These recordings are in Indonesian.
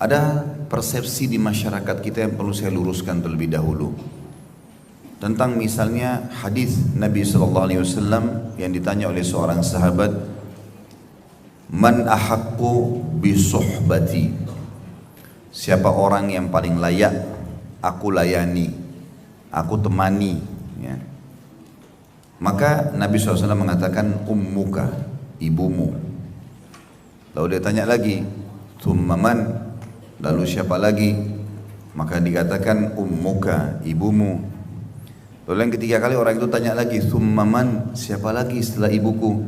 Ada persepsi di masyarakat kita yang perlu saya luruskan terlebih dahulu tentang misalnya hadis Nabi SAW yang ditanya oleh seorang sahabat, man ahaqqu bisuhbati, siapa orang yang paling layak aku layani, aku temani, ya. Maka Nabi SAW mengatakan ummuka, ibumu. Lalu dia tanya lagi, thumma man, lalu siapa lagi? Maka dikatakan ummuka, ibumu. Lalu yang ketiga kali orang itu tanya lagi, thumma man, siapa lagi setelah ibuku?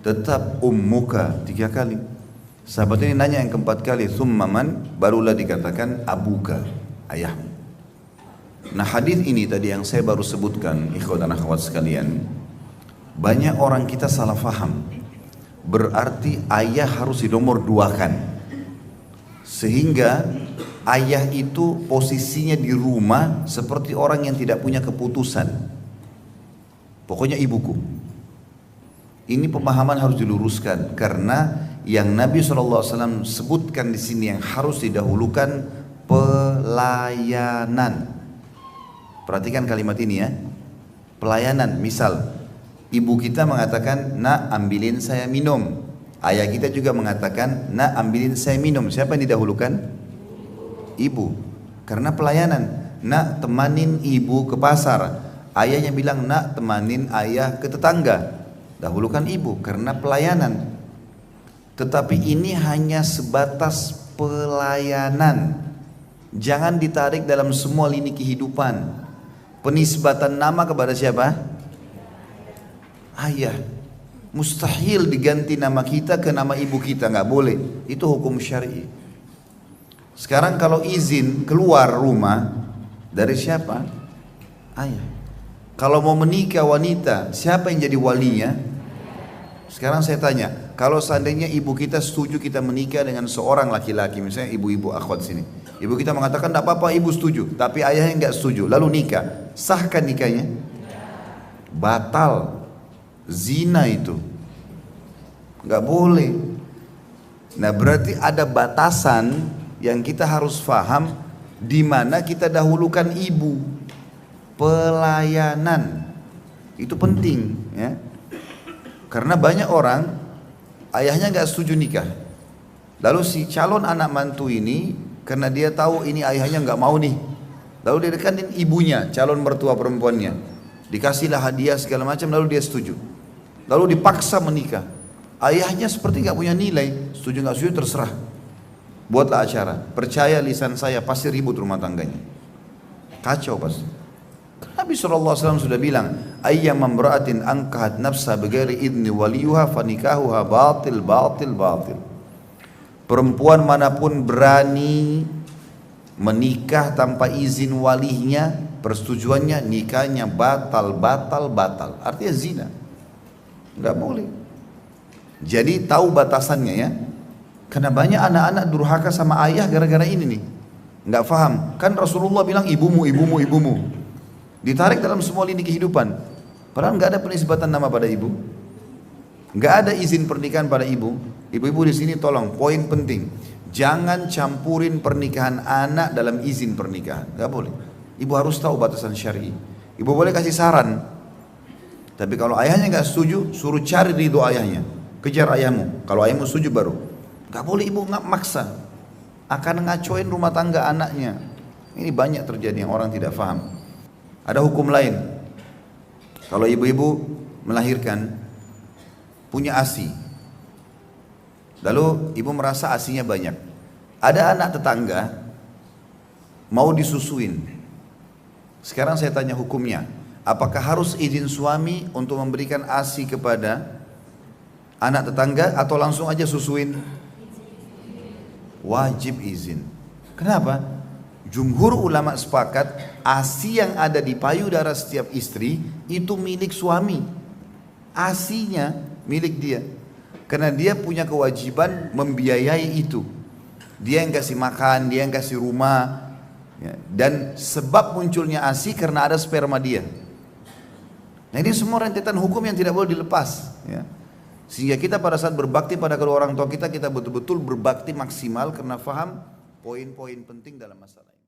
Tetap ummuka 3 kali. Sahabat ini nanya yang keempat kali, thumma man, barulah dikatakan abuka, ayahmu. Nah hadis ini tadi yang saya baru sebutkan, ikhwan dan akhwat sekalian, banyak orang kita salah faham. Berarti ayah harus dinomor 2-kan, sehingga ayah itu posisinya di rumah seperti orang yang tidak punya keputusan. Pokoknya ibuku. Ini pemahaman harus diluruskan, karena yang Nabi SAW sebutkan di sini yang harus didahulukan pelayanan. Perhatikan kalimat ini ya, pelayanan. Misal ibu kita mengatakan, nak ambilin saya minum. Ayah kita juga mengatakan, nak ambilin saya minum. Siapa yang didahulukan? Ibu. Karena pelayanan. Nak temanin ibu ke pasar. Ayahnya bilang, nak temanin ayah ke tetangga. Dahulukan ibu karena pelayanan. Tetapi ini hanya sebatas pelayanan. Jangan ditarik dalam semua lini kehidupan. Penisbatan nama kepada siapa? Ayah. Mustahil diganti nama kita ke nama ibu kita, nggak boleh. Itu hukum syar'i. Sekarang kalau izin keluar rumah dari siapa? Ayah. Kalau mau menikah wanita, siapa yang jadi walinya? Sekarang saya tanya, kalau seandainya ibu kita setuju kita menikah dengan seorang laki-laki, misalnya ibu-ibu akhwat sini, ibu kita mengatakan tidak apa-apa, ibu setuju, tapi ayahnya nggak setuju, lalu nikah, sahkan nikahnya? Batal, zina itu, nggak boleh. Nah berarti ada batasan yang kita harus faham, di mana kita dahulukan ibu. Pelayanan itu penting, ya. Karena banyak orang ayahnya nggak setuju nikah, lalu si calon anak mantu ini karena dia tahu ini ayahnya nggak mau nih, lalu dia dekatin ibunya, calon mertua perempuannya, dikasihlah hadiah segala macam, lalu dia setuju, lalu dipaksa menikah. Ayahnya seperti nggak punya nilai, setuju nggak setuju terserah, buatlah acara, percaya lisan saya pasti ribut rumah tangganya, kacau pasti. Nabi SAW sudah bilang, ayyam mamra'atin angkahat nafsa bighairi idni waliyuha fanikahuha batil batil batil. Perempuan manapun berani menikah tanpa izin walinya, persetujuannya, nikahnya batal batal batal. Artinya zina, nggak boleh. Jadi tahu batasannya ya. Karena banyak anak-anak durhaka sama ayah gara-gara ini nih, nggak paham. Kan Rasulullah bilang ibumu, ibumu, ibumu. Ditarik dalam semua lini kehidupan. Padahal nggak ada penisbatan nama pada ibu, nggak ada izin pernikahan pada ibu. Ibu-ibu di sini tolong, poin penting, jangan campurin pernikahan anak dalam izin pernikahan, nggak boleh. Ibu harus tahu batasan syar'i. Ibu boleh kasih saran, tapi kalau ayahnya nggak setuju, suruh cari ridho ayahnya, kejar ayahmu. Kalau ayahmu setuju baru. Nggak boleh ibu nggak maksa, akan ngacoin rumah tangga anaknya. Ini banyak terjadi yang orang tidak paham. Ada hukum lain. Kalau ibu-ibu melahirkan, punya ASI, lalu ibu merasa ASInya banyak. Ada anak tetangga mau disusuin. Sekarang saya tanya hukumnya, apakah harus izin suami untuk memberikan ASI kepada anak tetangga atau langsung aja susuin? Wajib izin. Kenapa? Jumhur ulama sepakat ASI yang ada di payudara setiap istri itu milik suami. ASInya milik dia. Karena dia punya kewajiban membiayai itu. Dia yang kasih makan, dia yang kasih rumah. Ya. Dan sebab munculnya ASI karena ada sperma dia. Nah ini semua rentetan hukum yang tidak boleh dilepas. Ya. Sehingga kita pada saat berbakti pada kedua orang tua kita, kita betul-betul berbakti maksimal karena faham poin-poin penting dalam masalah ini.